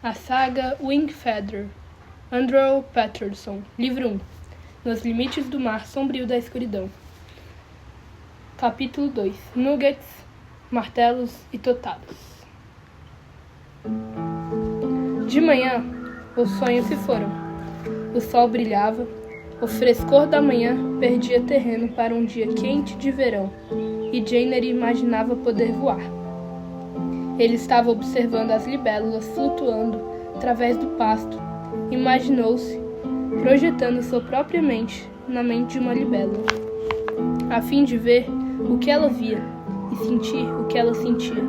A saga Wingfeather, Andrew Patterson, livro 1. Nos limites do mar sombrio da escuridão. Capítulo 2. Nuggets, martelos e totados. De manhã, os sonhos se foram. O sol brilhava, o frescor da manhã perdia terreno para um dia quente de verão, e Jainer imaginava poder voar. Ele estava observando as libélulas flutuando através do pasto. Imaginou-se projetando sua própria mente na mente de uma libélula, a fim de ver o que ela via e sentir o que ela sentia.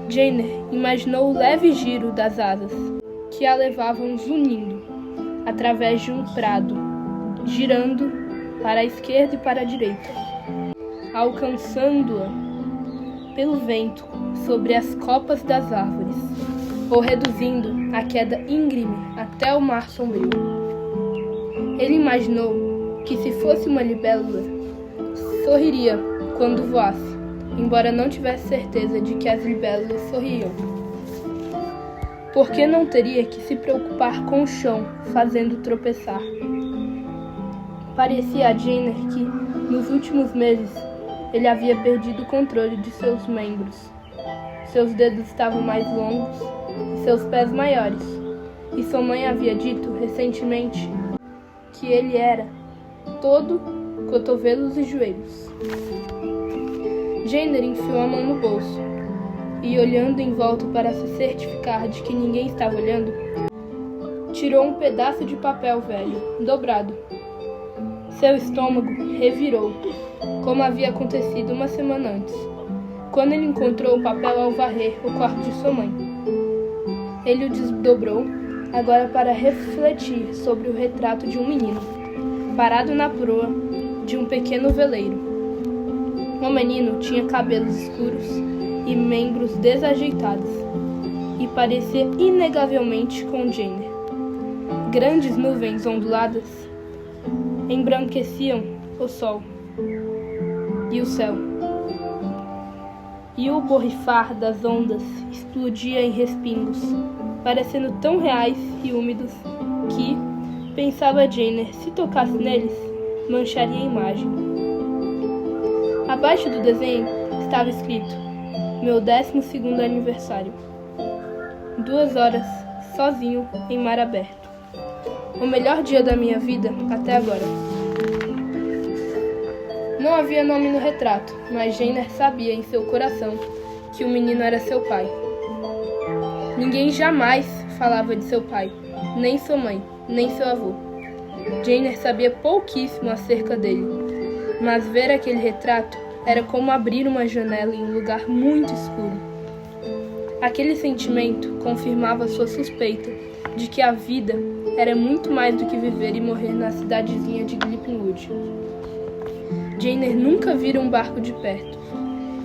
Jainer imaginou o leve giro das asas, que a levavam zunindo através de um prado, girando para a esquerda e para a direita, alcançando-a pelo vento sobre as copas das árvores, ou reduzindo a queda íngreme até o mar sombrio. Ele imaginou que, se fosse uma libélula, sorriria quando voasse, embora não tivesse certeza de que as libélulas sorriam. Porque não teria que se preocupar com o chão, fazendo tropeçar. Parecia a Jainer que, nos últimos meses, ele havia perdido o controle de seus membros. Seus dedos estavam mais longos e seus pés maiores, e sua mãe havia dito recentemente que ele era todo cotovelos e joelhos. Jainer enfiou a mão no bolso e, olhando em volta para se certificar de que ninguém estava olhando, tirou um pedaço de papel velho, dobrado. Seu estômago revirou, como havia acontecido uma semana antes, quando ele encontrou o papel ao varrer o quarto de sua mãe. Ele o desdobrou, agora para refletir sobre o retrato de um menino, parado na proa de um pequeno veleiro. O menino tinha cabelos escuros e membros desajeitados, e parecia inegavelmente com Jainer. Grandes nuvens onduladas embranqueciam o sol e o céu, e o borrifar das ondas explodia em respingos, parecendo tão reais e úmidos que, pensava Jainer, se tocasse neles, mancharia a imagem. Abaixo do desenho estava escrito: meu 12º aniversário. 2 horas, sozinho, em mar aberto. O melhor dia da minha vida até agora. Não havia nome no retrato, mas Jainer sabia em seu coração que o menino era seu pai. Ninguém jamais falava de seu pai, nem sua mãe, nem seu avô. Jainer sabia pouquíssimo acerca dele, mas ver aquele retrato era como abrir uma janela em um lugar muito escuro. Aquele sentimento confirmava sua suspeita de que a vida era muito mais do que viver e morrer na cidadezinha de Glippingwood. Jainer nunca vira um barco de perto.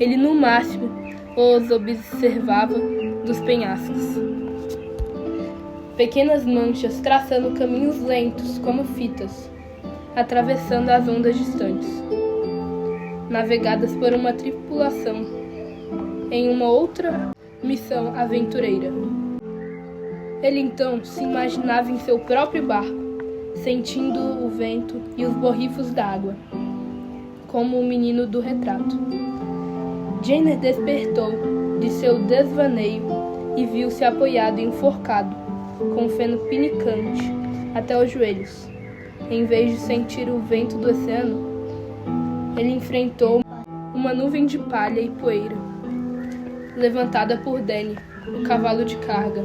Ele, no máximo, os observava dos penhascos. Pequenas manchas traçando caminhos lentos como fitas, atravessando as ondas distantes, navegadas por uma tripulação em uma outra missão aventureira. Ele então se imaginava em seu próprio barco, sentindo o vento e os borrifos da água, como o menino do retrato. Jainer despertou de seu desvaneio e viu-se apoiado e enforcado, com o feno pinicante até os joelhos. Em vez de sentir o vento do oceano, ele enfrentou uma nuvem de palha e poeira, levantada por Danny, o cavalo de carga,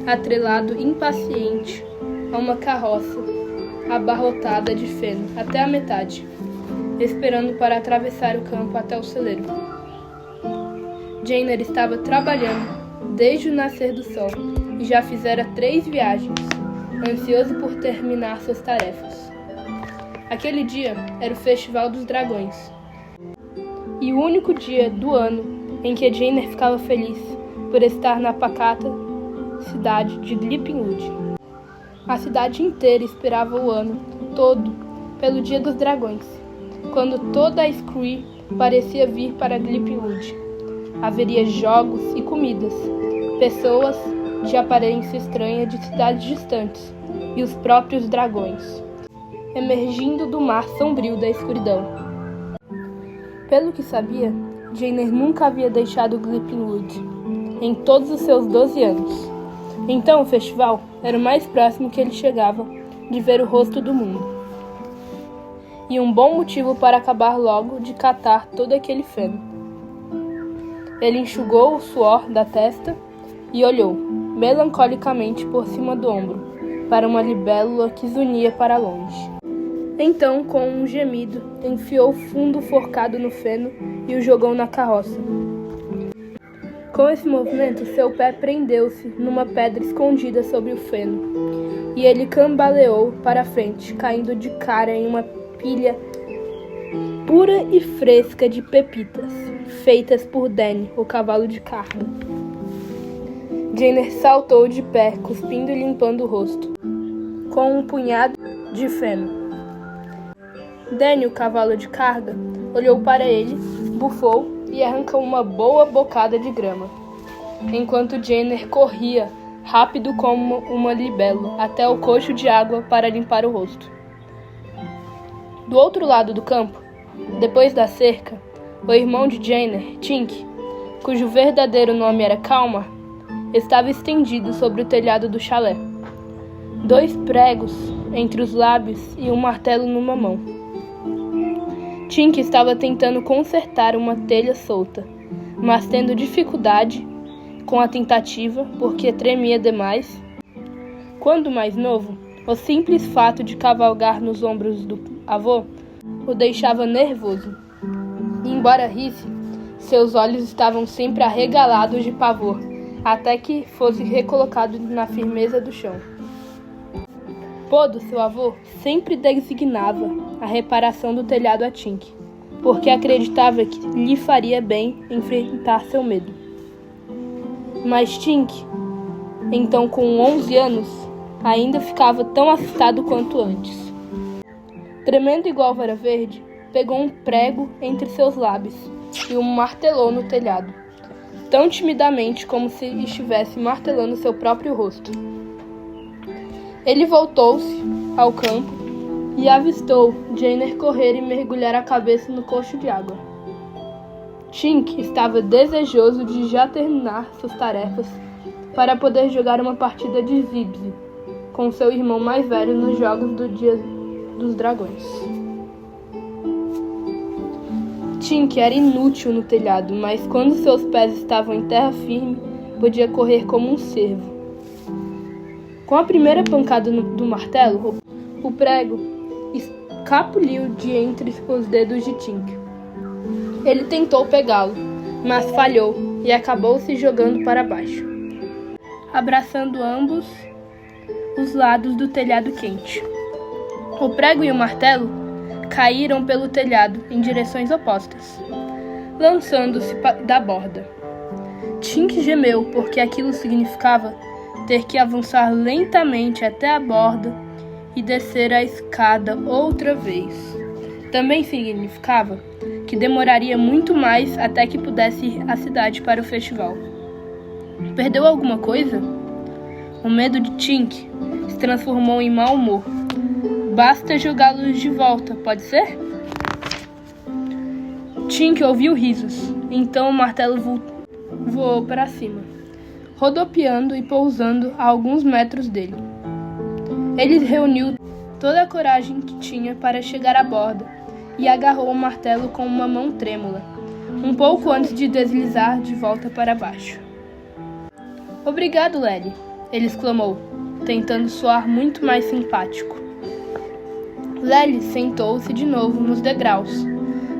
atrelado impaciente a uma carroça abarrotada de feno até a metade, esperando para atravessar o campo até o celeiro. Jainer estava trabalhando desde o nascer do sol e já fizera 3 viagens, ansioso por terminar suas tarefas. Aquele dia era o Festival dos Dragões, e o único dia do ano em que Jainer ficava feliz por estar na pacata cidade de Glippingwood. A cidade inteira esperava o ano todo pelo Dia dos Dragões, quando toda a Scree parecia vir para Glippingwood. Haveria jogos e comidas, pessoas de aparência estranha de cidades distantes e os próprios dragões, emergindo do mar sombrio da escuridão. Pelo que sabia, Jainer nunca havia deixado Glypinwood em todos os seus 12 anos. Então o festival era o mais próximo que ele chegava de ver o rosto do mundo. E um bom motivo para acabar logo de catar todo aquele feno. Ele enxugou o suor da testa e olhou, melancolicamente por cima do ombro, para uma libélula que zunia para longe. Então, com um gemido, enfiou o fundo forcado no feno e o jogou na carroça. Com esse movimento, seu pé prendeu-se numa pedra escondida sobre o feno, e ele cambaleou para a frente, caindo de cara em uma pilha pura e fresca de pepitas, feitas por Danny, o cavalo de carga. Jainer saltou de pé, cuspindo e limpando o rosto, com um punhado de feno. Danny, o cavalo de carga, olhou para ele, bufou e arrancou uma boa bocada de grama, enquanto Jainer corria, rápido como uma libélula, até o coxo de água para limpar o rosto. Do outro lado do campo, depois da cerca, o irmão de Jainer, Tink, cujo verdadeiro nome era Kalmar, estava estendido sobre o telhado do chalé, 2 pregos entre os lábios e um martelo numa mão. Tink estava tentando consertar uma telha solta, mas tendo dificuldade com a tentativa porque tremia demais. Quando mais novo, o simples fato de cavalgar nos ombros do avô o deixava nervoso. E, embora risse, seus olhos estavam sempre arregalados de pavor, até que fosse recolocado na firmeza do chão. Podo, seu avô, sempre designava a reparação do telhado a Tink, porque acreditava que lhe faria bem enfrentar seu medo. Mas Tink, então com 11 anos, ainda ficava tão assustado quanto antes. Tremendo igual vara verde, pegou um prego entre seus lábios e o martelou no telhado, tão timidamente como se estivesse martelando seu próprio rosto. Ele voltou-se ao campo e avistou Jainer correr e mergulhar a cabeça no coxo de água. Tink estava desejoso de já terminar suas tarefas para poder jogar uma partida de Zibze com seu irmão mais velho nos jogos do Dia dos Dragões. Tink era inútil no telhado, mas quando seus pés estavam em terra firme, podia correr como um cervo. Com a primeira pancada do martelo, o prego escapuliu de entre os dedos de Tink. Ele tentou pegá-lo, mas falhou e acabou se jogando para baixo, abraçando ambos os lados do telhado quente. O prego e o martelo caíram pelo telhado em direções opostas, lançando-se da borda. Tink gemeu, porque aquilo significava ter que avançar lentamente até a borda e descer a escada outra vez. Também significava que demoraria muito mais até que pudesse ir à cidade para o festival. Perdeu alguma coisa? O medo de Tink se transformou em mau humor. Basta jogá-los de volta, pode ser? Tink ouviu risos, então o martelo voou para cima, rodopiando e pousando a alguns metros dele. Ele reuniu toda a coragem que tinha para chegar à borda e agarrou o martelo com uma mão trêmula, um pouco antes de deslizar de volta para baixo. "Obrigado, Lely", ele exclamou, tentando soar muito mais simpático. Lely sentou-se de novo nos degraus,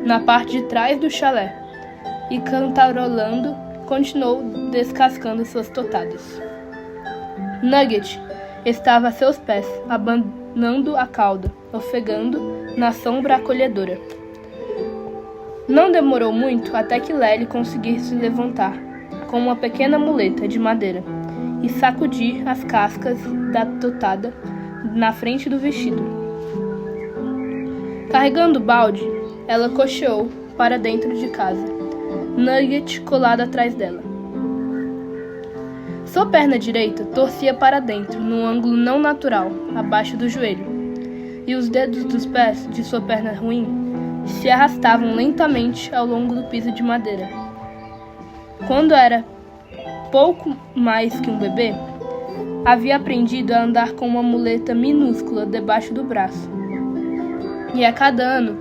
na parte de trás do chalé, e cantarolando, continuou descascando suas totadas. Nugget estava a seus pés, abanando a cauda, ofegando na sombra acolhedora. Não demorou muito até que Lely conseguisse se levantar, com uma pequena muleta de madeira, e sacudir as cascas da totada na frente do vestido. Carregando o balde, ela cocheou para dentro de casa, Nugget colado atrás dela. Sua perna direita torcia para dentro, num ângulo não natural, abaixo do joelho, e os dedos dos pés de sua perna ruim se arrastavam lentamente ao longo do piso de madeira. Quando era pouco mais que um bebê, havia aprendido a andar com uma muleta minúscula debaixo do braço. E a cada ano,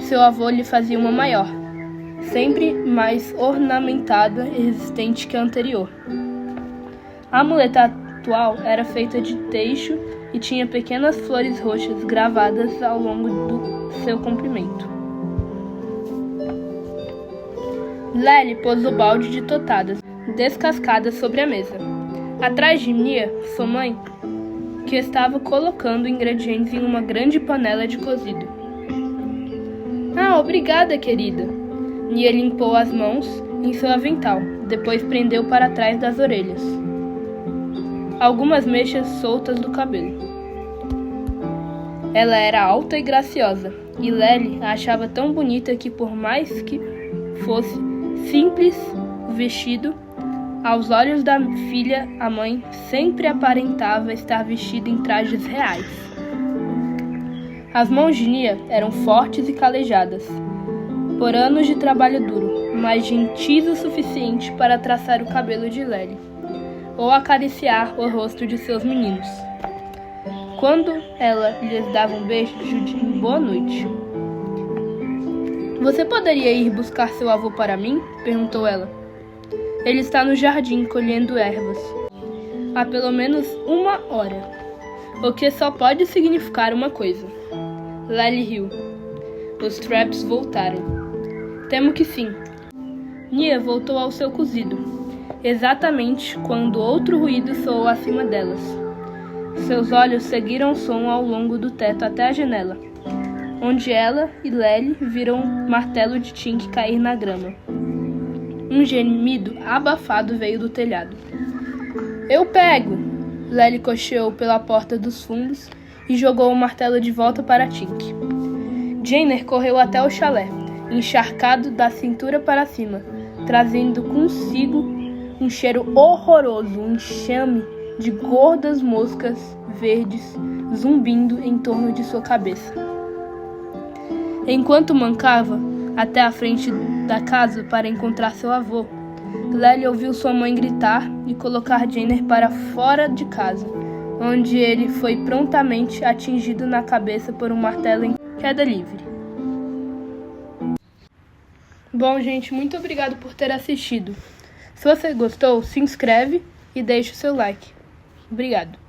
seu avô lhe fazia uma maior, sempre mais ornamentada e resistente que a anterior. A muleta atual era feita de teixo e tinha pequenas flores roxas gravadas ao longo do seu comprimento. Lely pôs o balde de totadas descascadas sobre a mesa, atrás de Nia, sua mãe, que estava colocando ingredientes em uma grande panela de cozido. Ah, obrigada, querida. Nia limpou as mãos em seu avental, depois prendeu para trás das orelhas algumas mechas soltas do cabelo. Ela era alta e graciosa, e Lely a achava tão bonita que, por mais que fosse simples o vestido, aos olhos da filha, a mãe sempre aparentava estar vestida em trajes reais. As mãos de Nia eram fortes e calejadas, por anos de trabalho duro, mas gentis o suficiente para traçar o cabelo de Lely, ou acariciar o rosto de seus meninos. Quando ela lhes dava um beijo de boa noite. Você poderia ir buscar seu avô para mim? Perguntou ela. Ele está no jardim colhendo ervas. Há pelo menos 1 hora. O que só pode significar uma coisa. Lely riu. Os Traps voltaram. Temo que sim. Nia voltou ao seu cozido, exatamente quando outro ruído soou acima delas. Seus olhos seguiram o som ao longo do teto até a janela, onde ela e Lely viram um martelo de Tink cair na grama. Um gemido abafado veio do telhado. Eu pego! Lely cocheou pela porta dos fundos e jogou o martelo de volta para Tink. Jainer correu até o chalé, encharcado da cintura para cima, trazendo consigo um cheiro horroroso, um enxame de gordas moscas verdes zumbindo em torno de sua cabeça. Enquanto mancava até a frente da casa para encontrar seu avô, Lely ouviu sua mãe gritar e colocar Jainer para fora de casa, onde ele foi prontamente atingido na cabeça por um martelo em queda livre. Bom, gente, muito obrigado por ter assistido. Se você gostou, se inscreve e deixe o seu like. Obrigado.